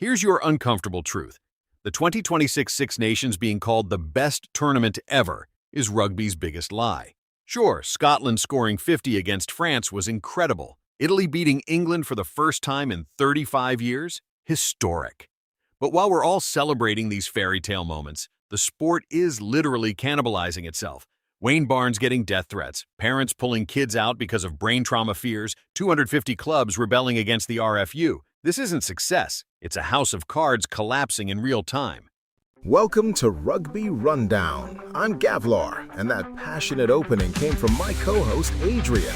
Here's your uncomfortable truth. The 2026 Six Nations being called the best tournament ever is rugby's biggest lie. Sure, Scotland scoring 50 against France was incredible. Italy beating England for the first time in 35 years? Historic. But while we're all celebrating these fairy tale moments, the sport is literally cannibalizing itself. Wayne Barnes getting death threats, parents pulling kids out because of brain trauma fears, 250 clubs rebelling against the RFU. This isn't success. It's a house of cards collapsing in real time. Welcome to Rugby Rundown. I'm Gavlar, and that passionate opening came from my co-host Adrian.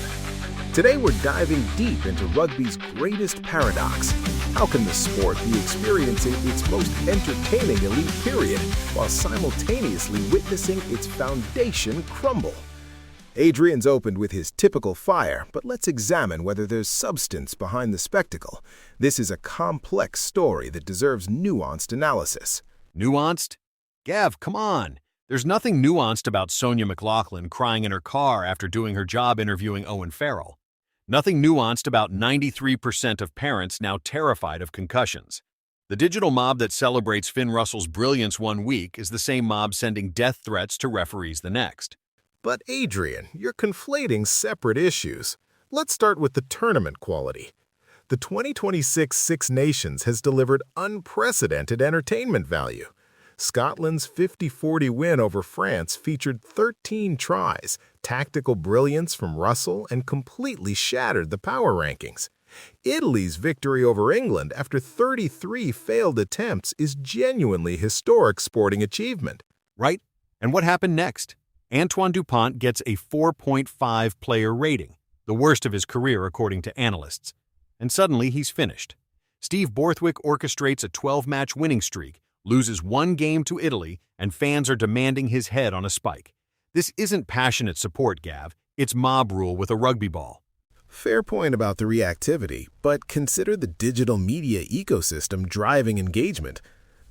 Today we're diving deep into rugby's greatest paradox. How can the sport be experiencing its most entertaining elite period while simultaneously witnessing its foundation crumble? Adrian's opened with his typical fire, but let's examine whether there's substance behind the spectacle. This is a complex story that deserves nuanced analysis. Nuanced? Gav, come on. There's nothing nuanced about Sonia McLaughlin crying in her car after doing her job interviewing Owen Farrell. Nothing nuanced about 93% of parents now terrified of concussions. The digital mob that celebrates Finn Russell's brilliance one week is the same mob sending death threats to referees the next. But Adrian, you're conflating separate issues. Let's start with the tournament quality. The 2026 Six Nations has delivered unprecedented entertainment value. Scotland's 50-40 win over France featured 13 tries, tactical brilliance from Russell, and completely shattered the power rankings. Italy's victory over England after 33 failed attempts is genuinely historic sporting achievement. Right? And what happened next? Antoine Dupont gets a 4.5 player rating, the worst of his career according to analysts. And suddenly he's finished. Steve Borthwick orchestrates a 12-match winning streak, loses one game to Italy, and fans are demanding his head on a spike. This isn't passionate support, Gav. It's mob rule with a rugby ball. Fair point about the reactivity, but consider the digital media ecosystem driving engagement.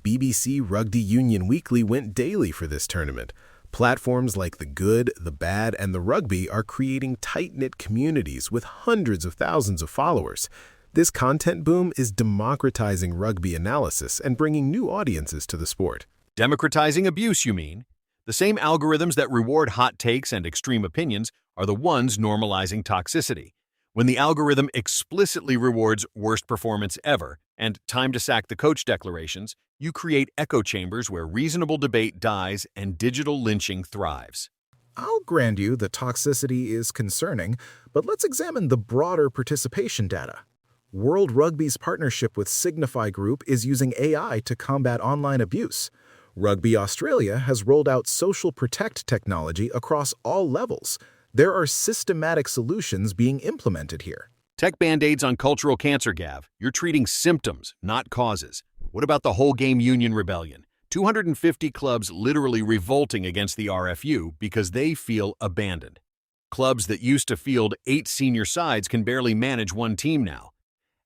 BBC Rugby Union Weekly went daily for this tournament. Platforms like The Good, The Bad, and The Rugby are creating tight-knit communities with hundreds of thousands of followers. This content boom is democratizing rugby analysis and bringing new audiences to the sport. Democratizing abuse, you mean? The same algorithms that reward hot takes and extreme opinions are the ones normalizing toxicity. When the algorithm explicitly rewards worst performance ever and time to sack the coach declarations, you create echo chambers where reasonable debate dies and digital lynching thrives. I'll grant you that toxicity is concerning, but let's examine the broader participation data. World Rugby's partnership with Signify Group is using AI to combat online abuse. Rugby Australia has rolled out Social Protect technology across all levels. There are systematic solutions being implemented here. Tech band-aids on cultural cancer, Gav. You're treating symptoms, not causes. What about the whole game union rebellion? 250 clubs literally revolting against the RFU because they feel abandoned. Clubs that used to field 8 senior sides can barely manage one team now.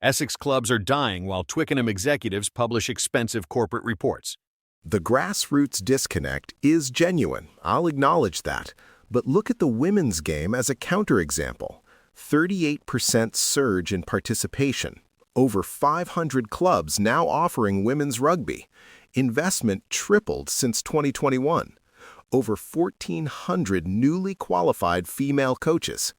Essex clubs are dying while Twickenham executives publish expensive corporate reports. The grassroots disconnect is genuine, I'll acknowledge that. But look at the women's game as a counterexample. 38% surge in participation. Over 500 clubs now offering women's rugby. Investment tripled since 2021. Over 1,400 newly qualified female coaches.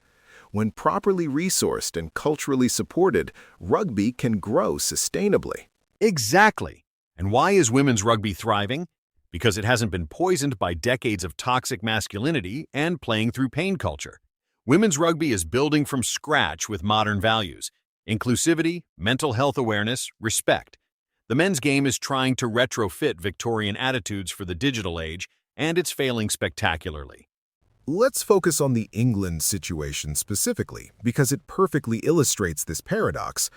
When properly resourced and culturally supported, rugby can grow sustainably. Exactly. And why is women's rugby thriving? Because it hasn't been poisoned by decades of toxic masculinity and playing through pain culture. Women's rugby is building from scratch with modern values: inclusivity, mental health awareness, respect. The men's game is trying to retrofit Victorian attitudes for the digital age, and it's failing spectacularly. Let's focus on the England situation specifically, because it perfectly illustrates this paradox.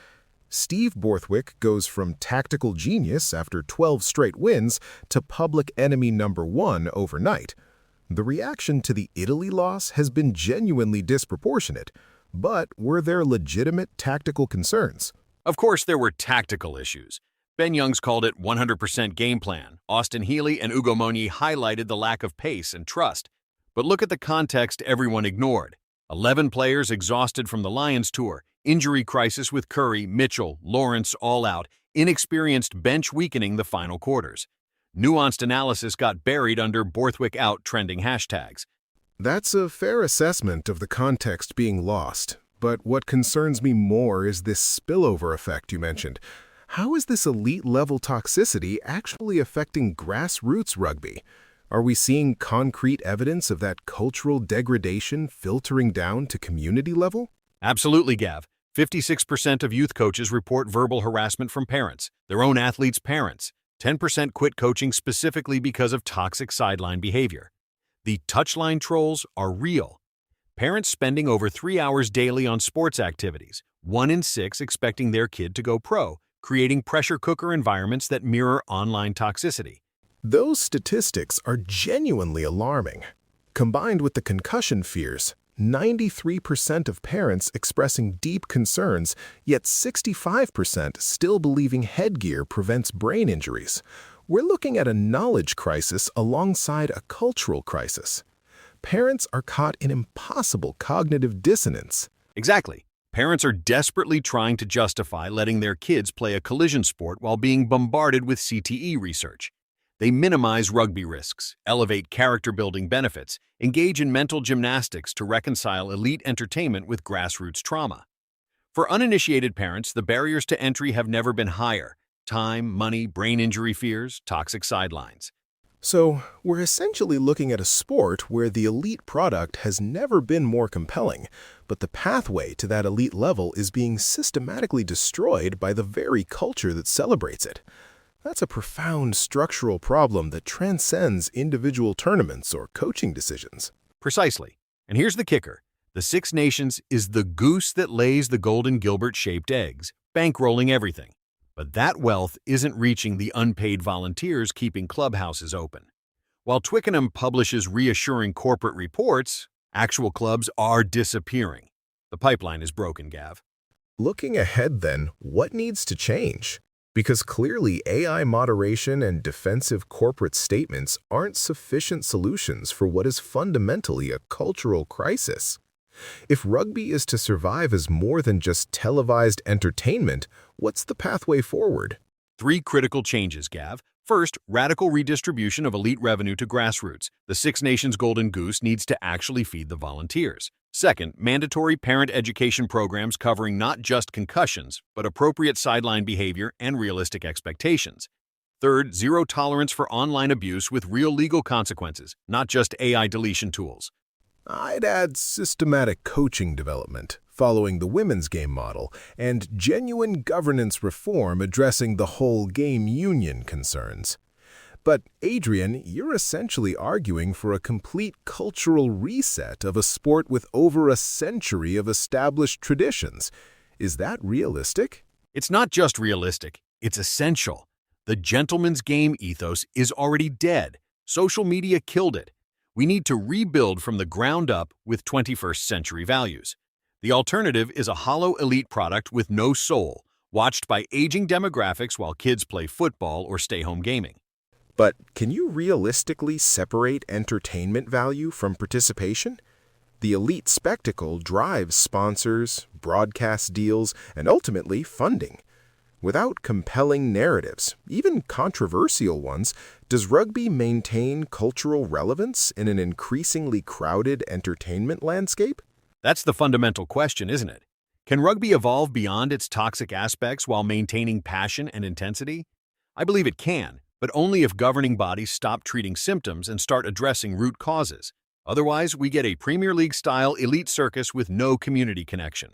Steve Borthwick goes from tactical genius after 12 straight wins to public enemy number 1 overnight. The reaction to the Italy loss has been genuinely disproportionate, but were there legitimate tactical concerns? Of course, there were tactical issues. Ben Youngs called it 100% game plan. Austin Healey and Ugo Monye highlighted the lack of pace and trust. But look at the context everyone ignored. 11 players exhausted from the Lions tour, injury crisis with Curry, Mitchell, Lawrence all out, inexperienced bench weakening the final quarters. Nuanced analysis got buried under Borthwick out trending hashtags. That's a fair assessment of the context being lost, but what concerns me more is this spillover effect you mentioned. How is this elite-level toxicity actually affecting grassroots rugby? Are we seeing concrete evidence of that cultural degradation filtering down to community level? Absolutely, Gav. 56% of youth coaches report verbal harassment from parents, their own athletes' parents. 10% quit coaching specifically because of toxic sideline behavior. The touchline trolls are real. Parents spending over 3 hours daily on sports activities, 1 in 6 expecting their kid to go pro, creating pressure cooker environments that mirror online toxicity. Those statistics are genuinely alarming. Combined with the concussion fears, 93% of parents expressing deep concerns, yet 65% still believing headgear prevents brain injuries. We're looking at a knowledge crisis alongside a cultural crisis. Parents are caught in impossible cognitive dissonance. Exactly. Parents are desperately trying to justify letting their kids play a collision sport while being bombarded with CTE research. They minimize rugby risks, elevate character-building benefits, engage in mental gymnastics to reconcile elite entertainment with grassroots trauma. For uninitiated parents, the barriers to entry have never been higher: time, money, brain injury fears, toxic sidelines. So, we're essentially looking at a sport where the elite product has never been more compelling, but the pathway to that elite level is being systematically destroyed by the very culture that celebrates it. That's a profound structural problem that transcends individual tournaments or coaching decisions. Precisely. And here's the kicker. The Six Nations is the goose that lays the golden Gilbert-shaped eggs, bankrolling everything. But that wealth isn't reaching the unpaid volunteers keeping clubhouses open. While Twickenham publishes reassuring corporate reports, actual clubs are disappearing. The pipeline is broken, Gav. Looking ahead then, what needs to change? Because clearly AI moderation and defensive corporate statements aren't sufficient solutions for what is fundamentally a cultural crisis. If rugby is to survive as more than just televised entertainment, what's the pathway forward? 3 critical changes, Gav. First, radical redistribution of elite revenue to grassroots. The Six Nations golden goose needs to actually feed the volunteers. Second, mandatory parent education programs covering not just concussions, but appropriate sideline behavior and realistic expectations. Third, zero tolerance for online abuse with real legal consequences, not just AI deletion tools. I'd add systematic coaching development, following the women's game model, and genuine governance reform addressing the whole game union concerns. But, Adrian, you're essentially arguing for a complete cultural reset of a sport with over a century of established traditions. Is that realistic? It's not just realistic, it's essential. The gentleman's game ethos is already dead. Social media killed it. We need to rebuild from the ground up with 21st century values. The alternative is a hollow elite product with no soul, watched by aging demographics while kids play football or stay home gaming. But can you realistically separate entertainment value from participation? The elite spectacle drives sponsors, broadcast deals, and ultimately funding. Without compelling narratives, even controversial ones, does rugby maintain cultural relevance in an increasingly crowded entertainment landscape? That's the fundamental question, isn't it? Can rugby evolve beyond its toxic aspects while maintaining passion and intensity? I believe it can, but only if governing bodies stop treating symptoms and start addressing root causes. Otherwise, we get a Premier League-style elite circus with no community connection.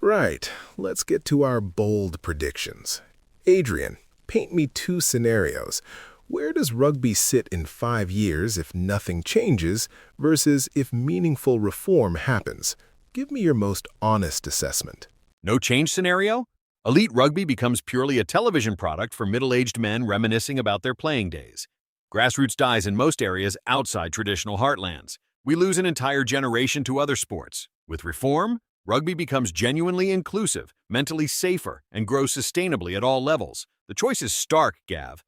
Right, let's get to our bold predictions. Adrian, paint me 2 scenarios. Where does rugby sit in 5 years if nothing changes versus if meaningful reform happens? Give me your most honest assessment. No change scenario? Elite rugby becomes purely a television product for middle-aged men reminiscing about their playing days. Grassroots dies in most areas outside traditional heartlands. We lose an entire generation to other sports. With reform, rugby becomes genuinely inclusive, mentally safer, and grows sustainably at all levels. The choice is stark, Gav.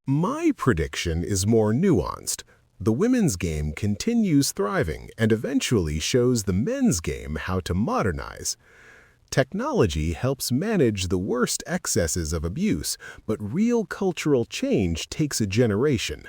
My prediction is more nuanced. The women's game continues thriving and eventually shows the men's game how to modernize. Technology helps manage the worst excesses of abuse, but real cultural change takes a generation.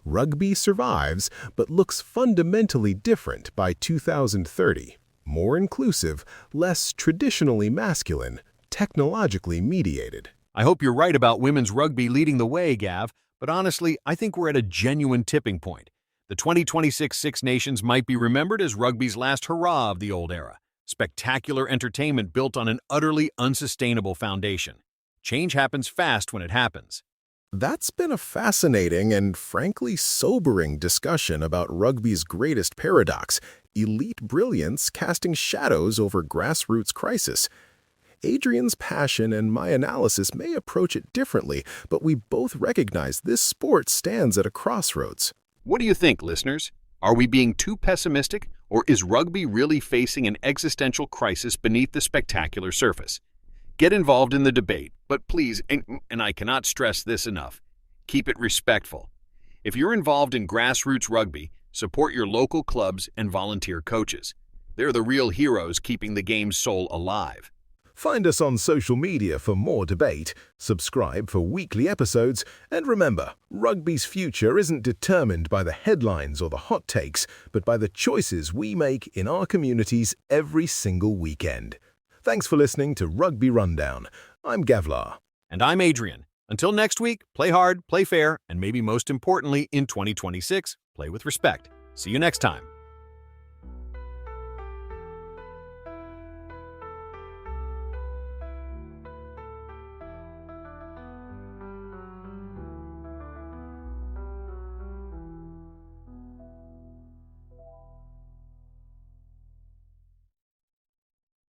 Rugby survives, but looks fundamentally different by 2030. More inclusive, less traditionally masculine, technologically mediated. I hope you're right about women's rugby leading the way, Gav, but honestly, I think we're at a genuine tipping point. The 2026 Six Nations might be remembered as rugby's last hurrah of the old era. Spectacular entertainment built on an utterly unsustainable foundation. Change happens fast when it happens. That's been a fascinating and frankly sobering discussion about rugby's greatest paradox, elite brilliance casting shadows over grassroots crisis. Adrian's passion and my analysis may approach it differently, but we both recognize this sport stands at a crossroads. What do you think, listeners? Are we being too pessimistic, or is rugby really facing an existential crisis beneath the spectacular surface? Get involved in the debate, but please, and I cannot stress this enough, keep it respectful. If you're involved in grassroots rugby, support your local clubs and volunteer coaches. They're the real heroes keeping the game's soul alive. Find us on social media for more debate, subscribe for weekly episodes, and remember, rugby's future isn't determined by the headlines or the hot takes, but by the choices we make in our communities every single weekend. Thanks for listening to Rugby Rundown. I'm Gavlar. And I'm Adrian. Until next week, play hard, play fair, and maybe most importantly, in 2026, play with respect. See you next time.